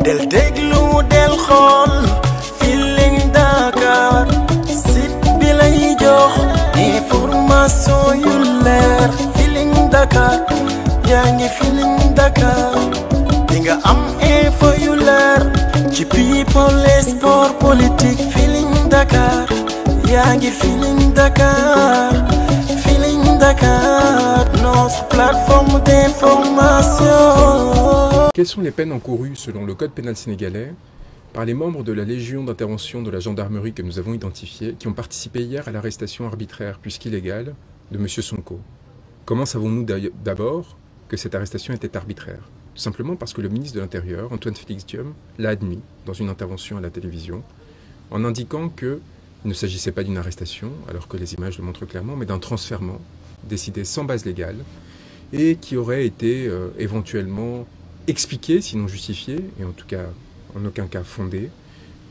del déglu del xool Feeling Dakar site bi lay jox information yu leer Feeling Dakar yaa ngi Feeling Dakar di nga am info yu leer ci people et sport politique Feeling Dakar yaa ngi Feeling Dakar Feeling Dakar notre plateforme d'information. Quelles sont les peines encourues selon le code pénal sénégalais par les membres de la Légion d'intervention de la gendarmerie que nous avons identifiés qui ont participé hier à l'arrestation arbitraire puisqu'illégale de M. Sonko? Comment savons-nous d'abord que cette arrestation était arbitraire? Tout simplement parce que le ministre de l'Intérieur, Antoine Félix Diome, l'a admis dans une intervention à la télévision en indiquant qu'il ne s'agissait pas d'une arrestation, alors que les images le montrent clairement, mais d'un transfèrement décidé sans base légale et qui aurait été éventuellement expliqué, sinon justifié, et en tout cas en aucun cas fondé,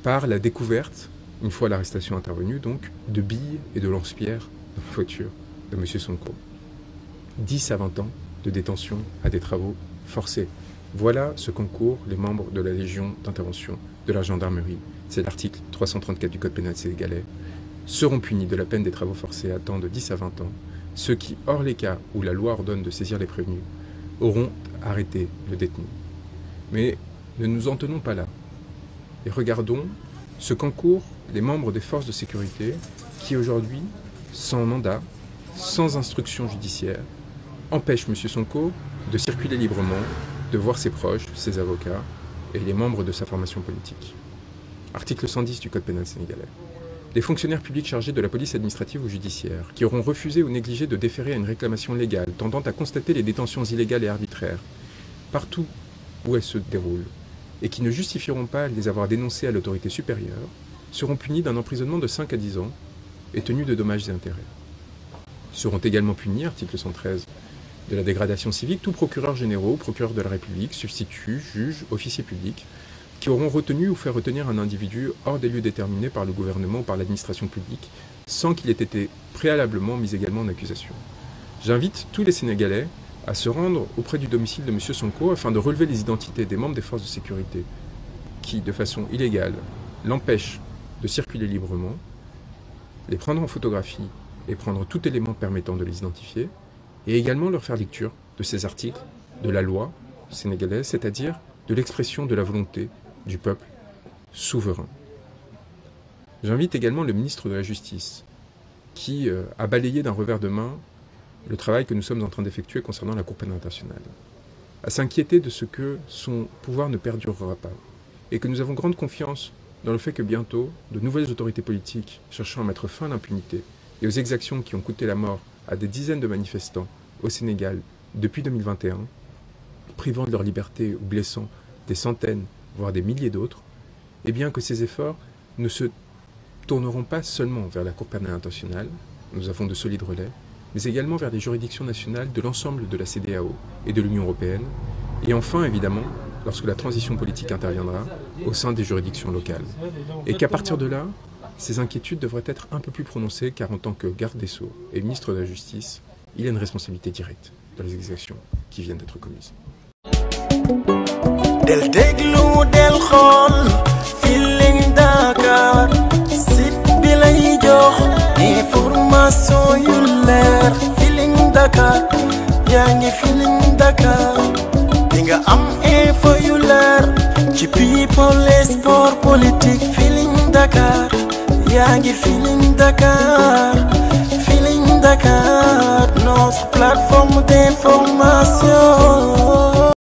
par la découverte, une fois l'arrestation intervenue, donc, de billes et de lance-pierres dans la voiture de M. Sonko. 10 à 20 ans de détention à des travaux forcés. Voilà ce qu'encourent les membres de la Légion d'intervention de la gendarmerie. C'est l'article 334 du Code pénal sénégalais. Seront punis de la peine des travaux forcés à temps de 10 à 20 ans ceux qui, hors les cas où la loi ordonne de saisir les prévenus, auront arrêté le détenu. Mais ne nous en tenons pas là. Et regardons ce qu'encourent les membres des forces de sécurité qui aujourd'hui, sans mandat, sans instruction judiciaire, empêchent M. Sonko de circuler librement, de voir ses proches, ses avocats et les membres de sa formation politique. Article 110 du Code pénal sénégalais. Les fonctionnaires publics chargés de la police administrative ou judiciaire qui auront refusé ou négligé de déférer à une réclamation légale tendant à constater les détentions illégales et arbitraires partout où elles se déroulent et qui ne justifieront pas de les avoir dénoncées à l'autorité supérieure seront punis d'un emprisonnement de 5 à 10 ans et tenus de dommages et intérêts. Seront également punis, article 113, de la dégradation civique, tous procureurs généraux, procureurs de la République, substituts, juges, officiers publics, qui auront retenu ou fait retenir un individu hors des lieux déterminés par le gouvernement ou par l'administration publique, sans qu'il ait été préalablement mis également en accusation. J'invite tous les Sénégalais à se rendre auprès du domicile de M. Sonko afin de relever les identités des membres des forces de sécurité qui, de façon illégale, l'empêchent de circuler librement, les prendre en photographie et prendre tout élément permettant de les identifier, et également leur faire lecture de ces articles de la loi sénégalaise, c'est-à-dire de l'expression de la volonté du peuple souverain. J'invite également le ministre de la Justice, qui a balayé d'un revers de main le travail que nous sommes en train d'effectuer concernant la Cour pénale internationale, à s'inquiéter de ce que son pouvoir ne perdurera pas, et que nous avons grande confiance dans le fait que bientôt, de nouvelles autorités politiques cherchant à mettre fin à l'impunité et aux exactions qui ont coûté la mort à des dizaines de manifestants au Sénégal depuis 2021, privant de leur liberté ou blessant des centaines, voire des milliers d'autres, et bien que ces efforts ne se tourneront pas seulement vers la Cour pénale internationale, nous avons de solides relais, mais également vers les juridictions nationales de l'ensemble de la CEDEAO et de l'Union européenne, et enfin, évidemment, lorsque la transition politique interviendra, au sein des juridictions locales. Et qu'à partir de là, ces inquiétudes devraient être un peu plus prononcées, car en tant que garde des Sceaux et ministre de la Justice, il a une responsabilité directe dans les exactions qui viennent d'être commises. del déglu del xool Feeling Dakar site bi lay jox information yu leer Feeling Dakar yaa ngi Feeling Dakar di nga am info yu leer ci people et sport politique Feeling Dakar yaa ngi Feeling Dakar Feeling Dakar notre plateforme d'information.